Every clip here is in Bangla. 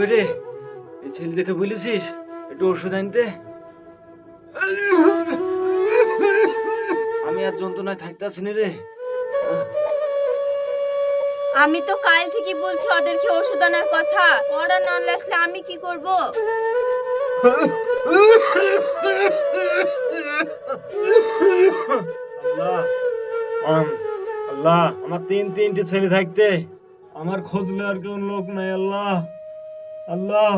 করে এই ছেলে দেখে বলেছিস একটু ওষুধ আনতে? আমি আর যন্ত্রণায় থাকতে আসিনি রে। আমি তো কাল থেকে বলছি ওদেরকে ওষুধ আনার কথা, ওরা না আসলে আমি কি করব? আল্লাহ আল্লাহ, আমার তিনটে ছেলে থাকতে আমার খোঁজলে আর কোন লোক নাই। আল্লাহ আল্লাহ,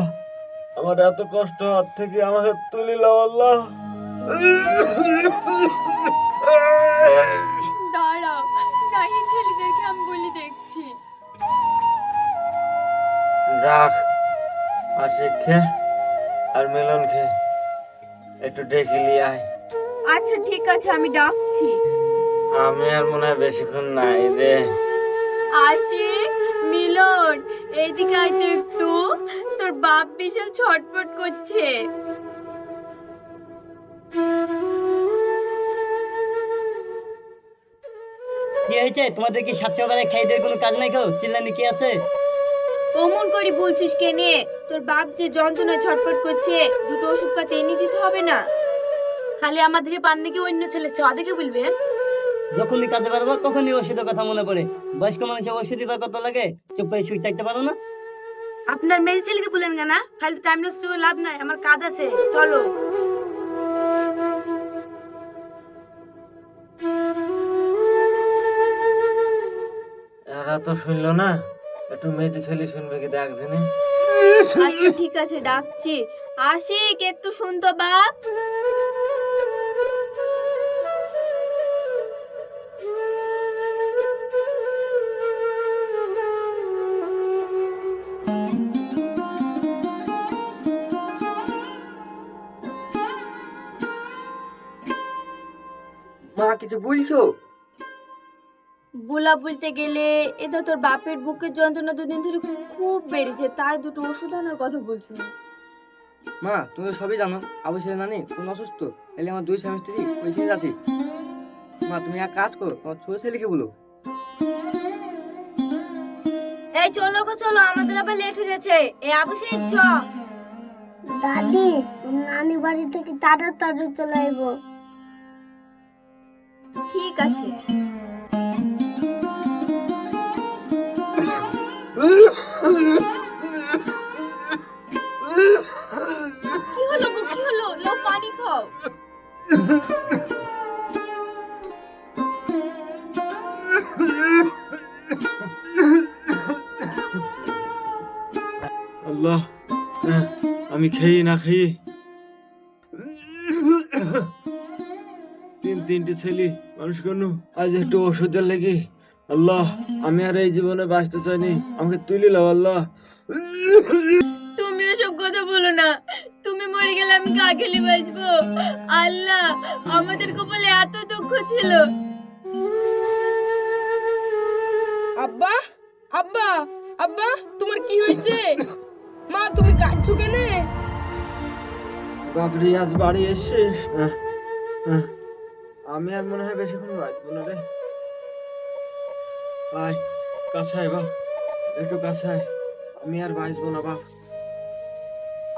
আমার এত কষ্ট হাত থেকে আমাকে তুলে নাও আল্লাহ। দাঁড়াও, নাহি ছেলেদেরকে আমি বলি দেখছি। রাখ, আশিককে আর মিলনকে একটু ডেকে নিয়ে আয়। আচ্ছা ঠিক আছে, আমি ডাকছি। আমি আর মনে হয় বেশিক্ষণ নাই রে। আশিক, মিলন, এইদিকে আয় তো একটু। তোর বাপ বিশাল ছটফট করছে। কি হয়েছে তোমাদের? কি সাত সকালে খাই দিয়ে কোনো কাজ নাই? কেউ চিল্লানি কি আছে? অমন করে বলছিস কেনে? তোর বাপ যে যন্ত্রণায় ছটফট করছে, দুটো ওষুধ পাতি এনে দিতে হবে না? খালি আমাদেরকে পান নাকি অন্য ছেলে চ দেখে বলবে? যখনই কাজে পারবো তখনই ওষুধের কথা মনে পড়ে। বয়স্ক মানুষের ওষুধ দিবার কত লাগে, চুপ করে শুয়ে থাকতে পারো না? আপনার মেয়ে ছেলেকে বলেন না, ফালতু টাইম নষ্ট করে লাভ নাই, আমার কাজ আছে, চলো। এরা তো শুনলো না, একটু মেজে ছেলে শুনবে কি দেখ দিনে। আচ্ছা ঠিক আছে, ডাকছি। আশিক, একটু শুন তো বাপ। মা কিছু বলছো? বুলা বলতে গেলে এটা তোর বাপের বুকের যন্ত্রণা দুদিন ধরে খুব বেড়েছে, তাই দুটো ওষুধ আনার কথা বলছো। মা তুমি তো সবই জানো, আবু ছেলে নানি কোন অসুস্থ, তাহলে আমার দুই স্বামী স্ত্রী ওইখানে যাচ্ছি। মা তুমি এক কাজ করো, তোমার ছোট ছেলেকে বলো। এই চলো গো চলো, আমাদের আবার লেট হয়ে যাচ্ছে। এই আবু সেই চ। দাদি, নানি বাড়ি থেকে তাড়াতাড়ি চলে আইবো। ঠিক আছে। কি হলো গো, কি হলো? লো পানি খাও। আল্লাহ, আমি খেয়ে না খেয়ে তিনটে ছেলে মানুষ কেন আজ একটু ওষুধের লেগে। আল্লাহ, আমি আর এই জীবনে বাঁচতে চাইনি, আমাকে তুলে নাও আল্লাহ। তুমি এসব কথা বলো না, তুমি মরে গেলে আমি কাকেলি বাঁচবো? আল্লাহ, আমাদের কপালে এত দুঃখ ছিল। আব্বা, আব্বা, আব্বা, তোমার কি হয়েছে? মা তুমি কাঁদছো কেন? বাপরে, আজ বাড়ি এসছে। আমি আর মনে হয় বেশিক্ষণ বাঁচবো না রে। আয় কাছায় বাপ, একটু কাছায়, আমি আর বাঁচবো না বাপ।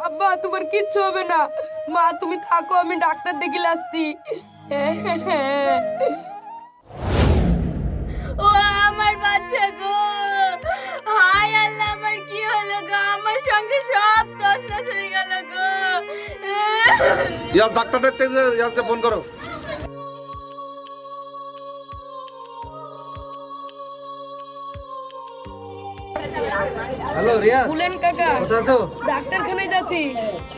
আব্বা তোমার কিচ্ছু হবে না, মা তুমি থাকো, আমি ডাক্তার ডেকে আসছি। ও আমার বাচ্চা গো, হায় আল্লাহ, আমার কি হলো গো? আমার সংসার সব তছনছ হয়ে গেল গো। ইয়াস ডাক্তার দেখতে, ইয়াসকে ফোন করো। হ্যালো রিয়া, বলেন কাকা, কোথায় আছো? ডাক্তারখানায় যাচ্ছি।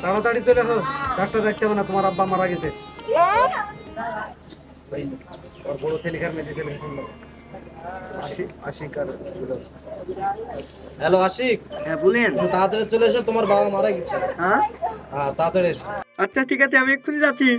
তাড়াতাড়ি চলে আসো, ডাক্তার দেখতে হবে না, তোমার আব্বা মারা গেছে। ওর বড় ছেলেকার মেয়ে ছেলে ফোন করো। আশিক আর হ্যালো আশিক, হ্যাঁ বলেন। তুমি তাড়াতাড়ি চলে এসো, তোমার বাবা মারা গেছে। হ্যাঁ হ্যাঁ তাড়াতাড়ি এসো। আচ্ছা ঠিক আছে, আমি এক্ষুনি যাচ্ছি।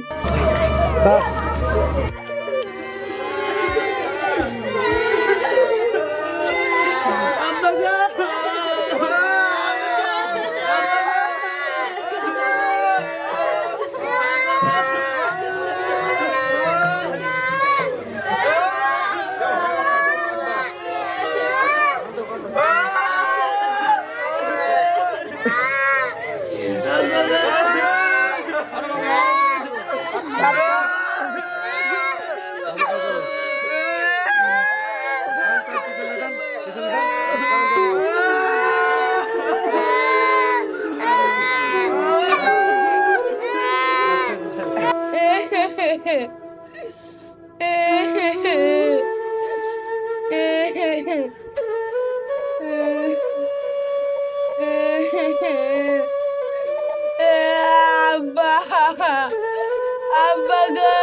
গো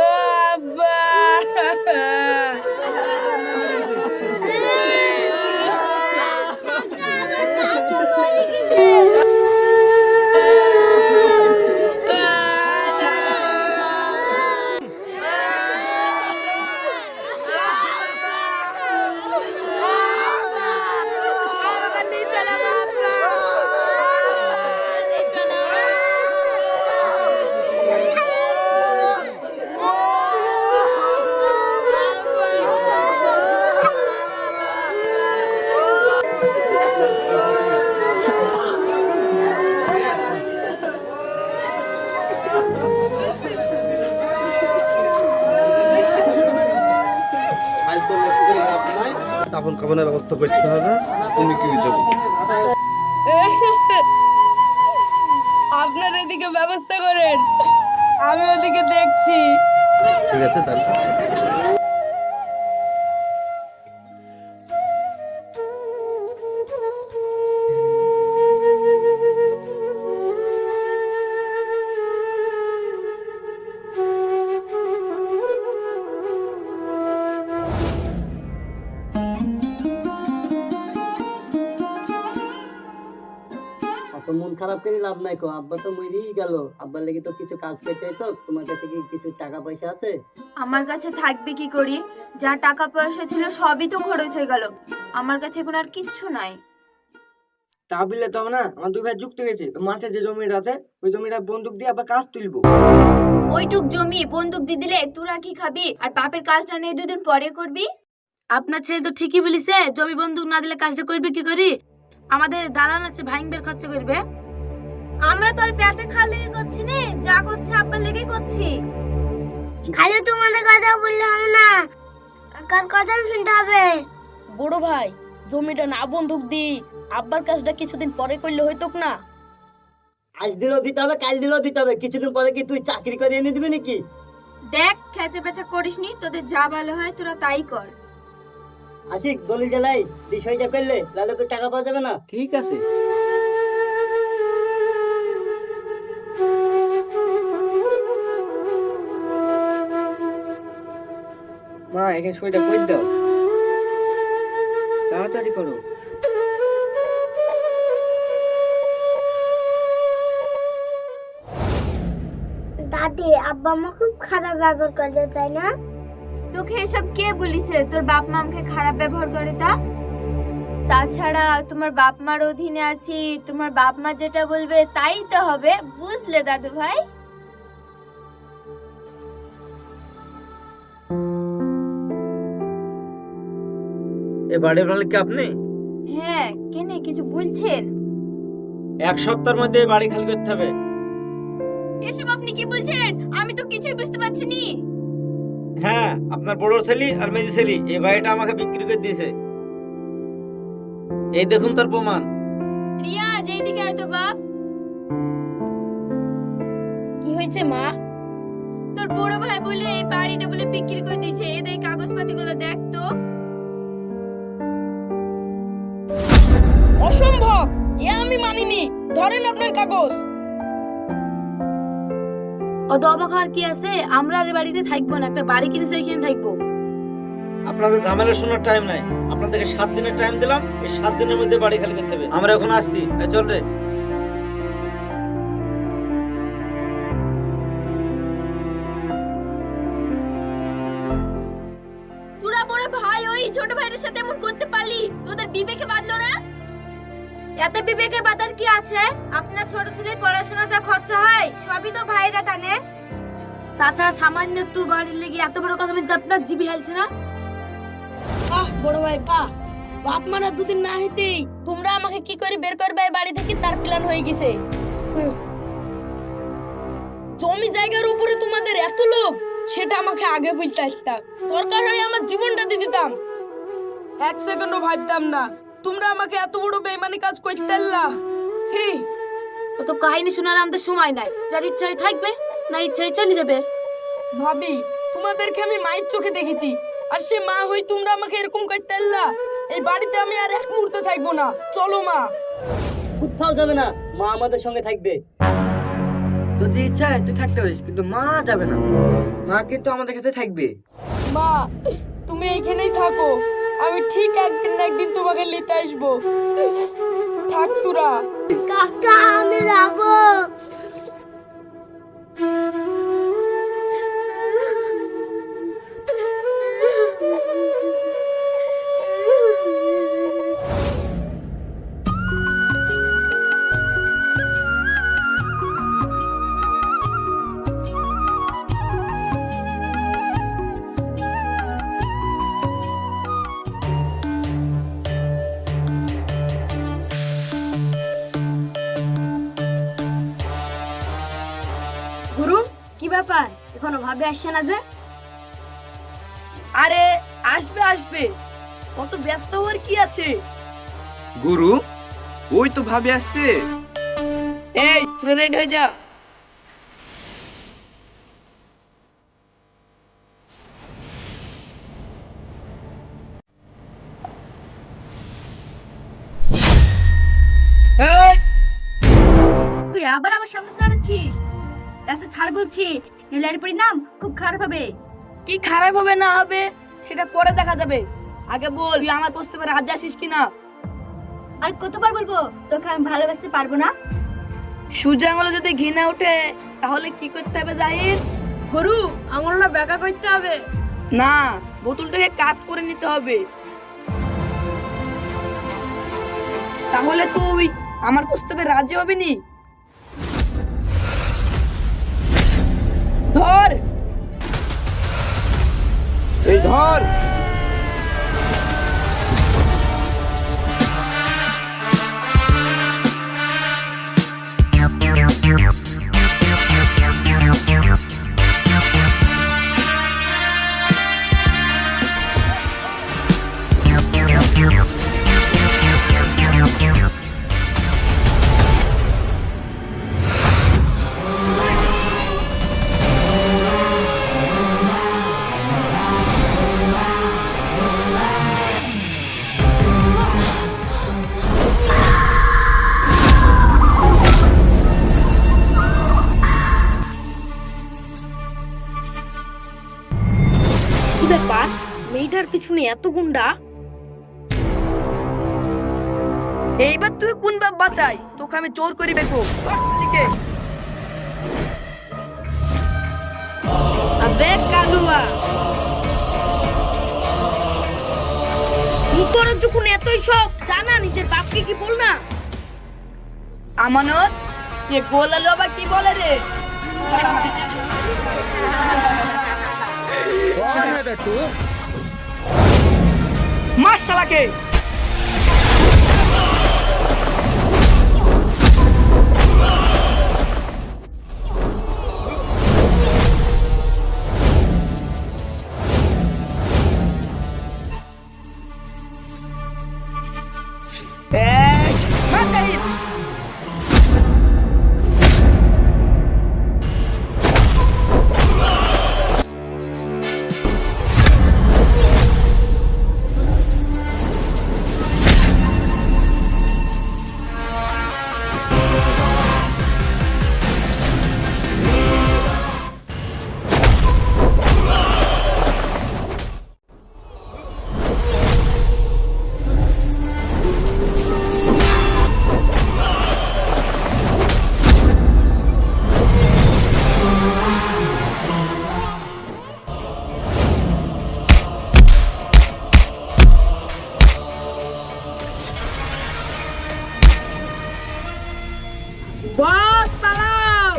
ও আব্বা কাপড় কাপড়ের ব্যবস্থা করতে হবে, তুমি কি দেবো? আপনার এদিকে ব্যবস্থা করেন, আমি ওদিকে দেখছি। ঠিক আছে তাহলে। অত মন খারাপ করে লাভ নাই কো, আব্বা তো মরেই গেল। আব্বার লেগে তো কিছু কাজ করতে তো, তোমার কাছে কি কিছু টাকা পয়সা আছে? আমার কাছে থাকবে কি করি? যা টাকা পয়সা ছিল সবই তো খরচ হয়ে গেল, আমার কাছে এখন আর কিচ্ছু নাই। তা বললে তো হবে না, আমার দুই ভাই যুক্ত গেছে, মাঠে যে জমিটা আছে ওই জমিটা বন্দুক দিয়ে আবার কাজ তুলবো। ওইটুক জমি বন্দুক দিয়ে দিলে তোরা কি খাবি? আর বাপের কাজটা নিয়ে 2 দিন পরে করবি। আপনার ছেলে তো ঠিকই বলিছে, জমি বন্দুক না দিলে কাজটা করবে কি করি? আমাদের দালান আছে, ভাঙবের খরচা করবে। আমরা তো আর পেটে খা লেগে করছি না, যা করছে আব্বার লেগে করছি। খালি তোমাদের কথা বললে হবে না, কাকার কথাও শুনতে হবে। বড় ভাই, জমিটা না বন্দুক দি আব্বার কাজটা কিছুদিন পরে করলে হইতো না? আজ দিলেও দিতে হবে, কাল দিলেও দিতে হবে। কিছুদিন পরে কি তুই চাকরি করে এনে দিবি নাকি? দেখ খেচে পেচা করিস নি, তোদের যা ভালো হয় তোরা তাই কর। আশিক দলিল গেলাই বিষয়টা করলে তাহলে তো টাকা পাওয়া যাবে না। ঠিক আছে। মা এখানে সইটা করে দাও, তাড়াতাড়ি করো। দাদি আব্বা মা খুব খারাপ ব্যবহার করে, তাই না? তোকে এসব কে বলিছে তোর বাপ মা আমাকে খারাপ ব্যবহার করে? তাছাড়া তোমার বাপ মার অধীনে আছি, তোমার বাপ মা যেটা বলবে তাই তো হবে, বুঝলে দাদু ভাই? এ বাড়ির মালিক কি আপনি? হ্যাঁ, কেনে কিছু বলছেন? 1 সপ্তাহের মধ্যে এই বাড়ি খালি করতে হবে। এসব আপনি কি বলছেন? আমি তো কিছুই বুঝতে পারছি নি। হ্যাঁ, আপনার বড় ছেলে আর মেজি ছেলে এই বাড়িটা আমাকে বিক্রি করে দিয়েছে। এই দেখুন তার প্রমাণ। রিয়াজ এইদিকে আয় তো বাপ। কি হয়েছে মা? তোর বড় ভাই বলে এই বাড়িটা বলে বিক্রি করে দিয়েছে, এদের কাগজপাতিগুলো দেখ তো। অসম্ভব, এ আমি মানিনি। ধরেন আপনার কাগজ। অত অবাক হওয়ার কি আছে? আমরা আর এ বাড়িতে থাকবো না, একটা বাড়ি কিনেছে ওইখানে থাকবো। আপনাদের ঝামেলা শোনার টাইম নাই। আপনাদেরকে 7 দিনের টাইম দিলাম, এই 7 দিনের মধ্যে বাড়ি খালি করতে হবে। আমরা এখন আসছি, চল রে। তোরা বড় ভাই ওই ছোট ভাইয়ের সাথে এমন করতে পারলি? তোদের বিবেকে বাঁধলো না? এতে বিবেকে বাঁধার কি আছে? আপনার ছোট ছেলের পড়াশোনা যা খরচা হয় সবই তো ভাইরা টানে। তাছাড়া সামান্য একটু বাড়ির লেগে এত বড় কথা বলতে আপনার জিভে হেলছে না? আহ বড় ভাই বাহ, বাপ মারা 2 দিন না হইতেই তোমরা আমাকে কি করে বের করবে এই বাড়ি থেকে তার প্ল্যান হয়ে গেছে। জমি জায়গার উপরে তোমাদের এত লোভ, সেটা আমাকে আগে বুঝতে আসতাম। দরকার হয় আমার জীবনটা দিয়ে দিতাম। 1 সেকেন্ডও ভাবতাম না তোমরা আমাকে এত বড় বেইমানি কাজ করতে না। ছি, অত কাহিনী শোনার আমাদের সময় নাই, যার ইচ্ছাই থাকবে না ইচ্ছাই চলে যাবে। ভাবি তোমাদেরকে আমি মায়ের চোখে দেখেছি, আর সে মা হই তোমরা আমাকে এরকম করতে না। এই বাড়িতে আমি আর 1 মুহূর্ত থাকবো না। চলো মা। কোথাও যাবে না, মা আমাদের সঙ্গে থাকবে। তোর যে ইচ্ছা তুই থাকতে পারিস, কিন্তু মা যাবে না। মা কিন্তু আমাদের কাছে থাকবে। মা তুমি এইখানেই থাকো, আমি ঠিক একদিন না একদিন তোমাকে নিতে আসবো। থাক তোরা। কাকা আমি যাবো। গুরু কি ব্যাপার, এখনো ভাবে আসছে না যে? আরে আসবে আসবে, কত ব্যস্ত হওয়ার কি আছে। গুরু, ওই তো ভাবি আসছে। এই পুরো রেডি হয়ে যা। এই তুই আবার আমার সামনে দাঁড়াচ্ছিস? রাস্তা ছাড় বলছি, নিলার পরিণাম খুব খারাপ হবে। কি খারাপ হবে না হবে সেটা পরে দেখা যাবে, আগে বল তুই আমার প্রস্তাবে রাজি আছিস কিনা। আর কতবার বলবো তোকে আমি ভালোবাসতে পারবো না? সুজা আঙুলে যদি ঘৃণা ওঠে তাহলে কি করতে হবে জাহির? গুরু আঙুলটা বেঁকা করতে হবে। না, বোতলটাকে কাট করে নিতে হবে। তাহলে তুই আমার প্রস্তাবে রাজি হবি নি? ধর এই ধর। কি ব্যাপার, মেয়েটার পিছনে এত গুন্ডা? এইবার তুই কোন বাপ বাঁচাই, তোকে আমি চোর করি বেকো। দিকে আবে কালুয়া, তোর যখন এতই শখ, জানা নিজের বাপকে কি বল না? আমানত এ গোলালো আবার কি বলে রে? মার শালাকে। মার জাহিদ। বস পালাও।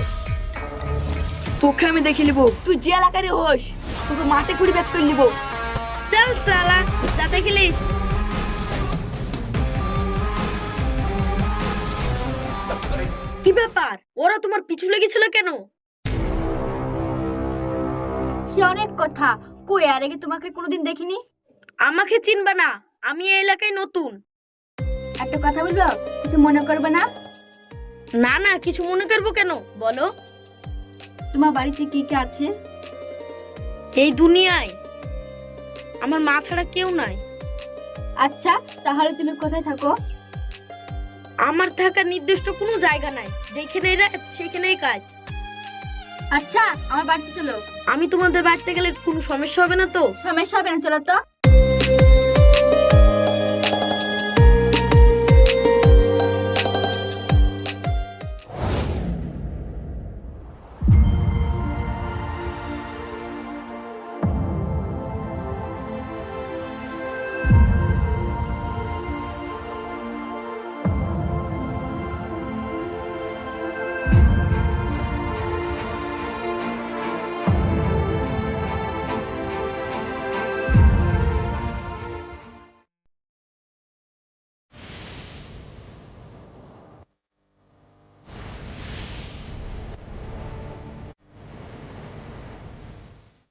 তোকে আমি দেখে নিব, তুই যে এলাকারই হোস তোকে মাঠে কুড়ি ব্যাক করে নিব। চল সালা, যাতে খেলিস। কি ব্যাপার, ওরা তোমার পিছু লেগেছিল কেন? সে অনেক কথা, কই আর আগে তোমাকে কোনোদিন দেখিনি। আমাকে চিনবা না, আমি এই এলাকায় নতুন। একটা কথা বলবো, কিছু মনে করবে না? না না, কিছু মনে করবো কেন, বলো। তোমার বাড়িতে কি কে আছে? এই দুনিয়ায় আমার মা ছাড়া কেউ নাই। আচ্ছা, তাহলে তুমি কোথায় থাকো? আমার থাকার নির্দিষ্ট কোনো জায়গা নাই, যেখানে এরা সেখানেই কাজ। আচ্ছা আমার বাড়িতে চলো। আমি তোমাদের বাড়িতে গেলে কোনো সমস্যা হবে না তো? সমস্যা হবে না, চলো তো।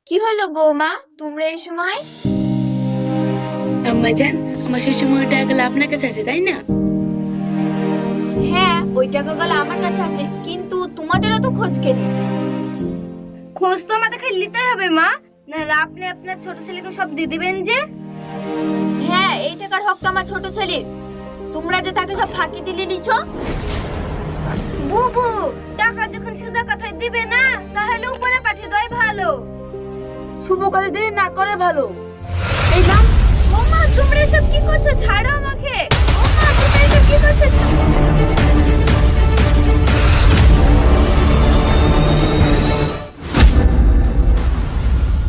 কি হলো বৌমা, তোমরা এই সময়? আম্মা জান, আমার শ্বশুরমশাই টাকাগুলো আপনার কাছে আছে তাই না? হ্যাঁ, ওই টাকাগুলো আমার কাছে আছে, কিন্তু তোমাদেরও তো খোঁজ কেনে। খোঁজ তো আমাদেরকে নিতেই হবে মা, নাহলে আপনি আপনার ছোট ছেলেকে সব দিয়ে দিবেন যে। হ্যাঁ, এই টাকার হক তো আমার ছোট ছেলের। তোমরা যে তাকে সব ফাঁকি দিলে নিছো। বুবু, টাকা যখন সোজা কথায় দিবে না, তাহলে উপরে পাঠিয়ে দেওয়াই ভালো। শুভ কাজে দেরি না করে ভালো। এই নাও। বৌমা, তোমরা এসব কি করছো? ছাড়ো আমাকে। বৌমা, তোমরা এসব কি করছো?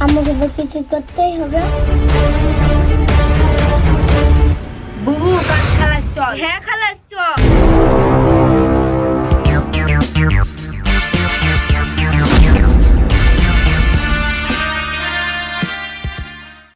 আমাকে তো কিছু করতেই হবে।